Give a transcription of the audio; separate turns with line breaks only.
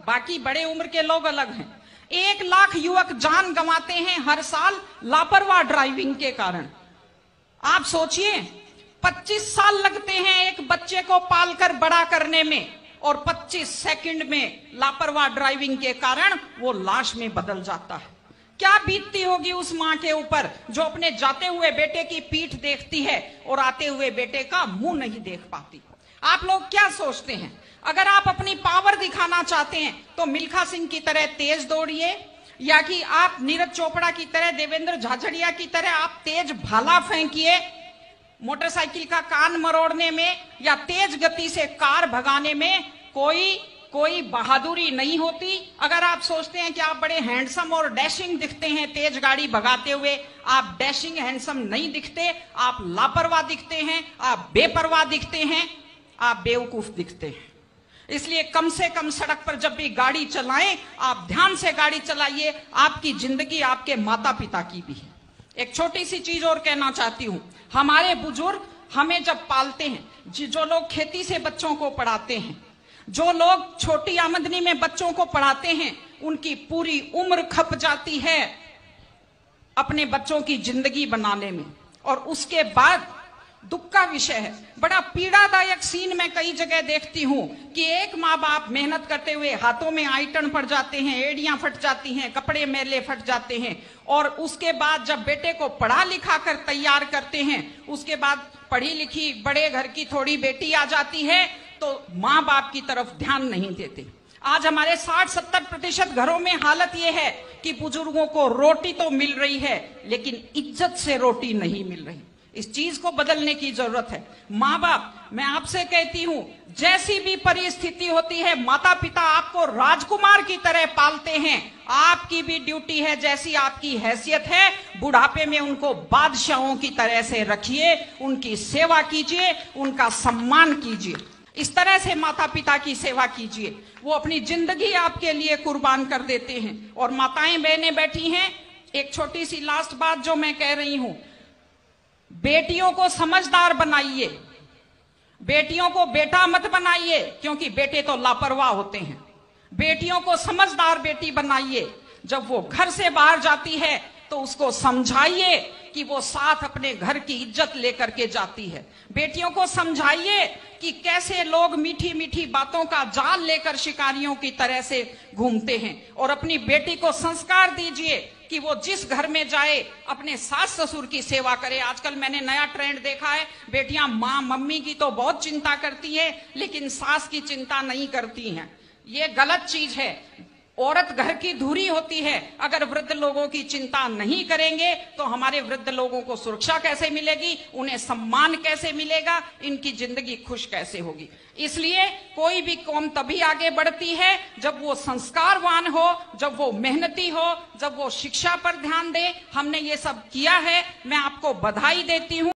बाकी बड़े उम्र के लोग अलग हैं। 1 लाख युवक जान गंवाते हैं हर साल लापरवाह ड्राइविंग के कारण। आप सोचिए, 25 साल लगते हैं एक बच्चे को पालकर बड़ा करने में, और 25 सेकंड में लापरवाह ड्राइविंग के कारण वो लाश में बदल जाता है। क्या बीतती होगी उस मां के ऊपर जो अपने जाते हुए बेटे की पीठ देखती है और आते हुए बेटे का मुंह नहीं देख पाती। आप लोग क्या सोचते हैं, अगर आप अपनी पावर दिखाना चाहते हैं तो मिल्खा सिंह की तरह तेज दौड़िए, या कि आप नीरज चोपड़ा की तरह, देवेंद्र झाझड़िया की तरह आप तेज भाला फेंकिए मोटरसाइकिल का कान मरोड़ने में, या तेज गति से कार भगाने में कोई बहादुरी नहीं होती। अगर आप सोचते हैं कि आप बड़े हैंडसम और डैशिंग दिखते हैं तेज गाड़ी भगाते हुए, आप डैशिंग हैंडसम नहीं दिखते, आप लापरवाह दिखते हैं, आप बेपरवाह दिखते हैं, आप बेवकूफ दिखते हैं। इसलिए कम से कम सड़क पर जब भी गाड़ी चलाएं, आप ध्यान से गाड़ी चलाइए। आपकी जिंदगी आपके माता पिता की भी है। एक छोटी सी चीज और कहना चाहती हूं, हमारे बुजुर्ग हमें जब पालते हैं, जो लोग खेती से बच्चों को पढ़ाते हैं, जो लोग छोटी आमदनी में बच्चों को पढ़ाते हैं, उनकी पूरी उम्र खप जाती है अपने बच्चों की जिंदगी बनाने में, और उसके बाद दुख का विषय है, बड़ा पीड़ादायक सीन मैं कई जगह देखती हूं कि एक माँ बाप मेहनत करते हुए हाथों में आइटन पड़ जाते हैं, एड़ियां फट जाती हैं, कपड़े मैले फट जाते हैं, और उसके बाद जब बेटे को पढ़ा लिखा कर तैयार करते हैं, उसके बाद पढ़ी लिखी बड़े घर की थोड़ी बेटी आ जाती है तो माँ बाप की तरफ ध्यान नहीं देते। आज हमारे 60-70% घरों में हालत यह है कि बुजुर्गों को रोटी तो मिल रही है लेकिन इज्जत से रोटी नहीं मिल रही। इस चीज को बदलने की जरूरत है। माँ बाप, मैं आपसे कहती हूं, जैसी भी परिस्थिति होती है, माता पिता आपको राजकुमार की तरह पालते हैं। आपकी भी ड्यूटी है, जैसी आपकी हैसियत है, बुढ़ापे में उनको बादशाहों की तरह से रखिए, उनकी सेवा कीजिए, उनका सम्मान कीजिए। इस तरह से माता पिता की सेवा कीजिए। वो अपनी जिंदगी आपके लिए कुर्बान कर देते हैं। और माताएं बहनें बैठी हैं, एक छोटी सी लास्ट बात जो मैं कह रही हूं, बेटियों को समझदार बनाइए, बेटियों को बेटा मत बनाइए, क्योंकि बेटे तो लापरवाह होते हैं। बेटियों को समझदार बेटी बनाइए। जब वो घर से बाहर जाती है तो उसको समझाइए कि वो साथ अपने घर की इज्जत लेकर के जाती है। बेटियों को समझाइए कि कैसे लोग मीठी मीठी बातों का जाल लेकर शिकारियों की तरह से घूमते हैं, और अपनी बेटी को संस्कार दीजिए कि वो जिस घर में जाए अपने सास ससुर की सेवा करे। आजकल मैंने नया ट्रेंड देखा है, बेटियां माँ मम्मी की तो बहुत चिंता करती है लेकिन सास की चिंता नहीं करती हैं। ये गलत चीज है। औरत घर की धुरी होती है। अगर वृद्ध लोगों की चिंता नहीं करेंगे तो हमारे वृद्ध लोगों को सुरक्षा कैसे मिलेगी, उन्हें सम्मान कैसे मिलेगा, इनकी जिंदगी खुश कैसे होगी। इसलिए कोई भी कौम तभी आगे बढ़ती है जब वो संस्कारवान हो, जब वो मेहनती हो, जब वो शिक्षा पर ध्यान दे। हमने ये सब किया है, मैं आपको बधाई देती हूं।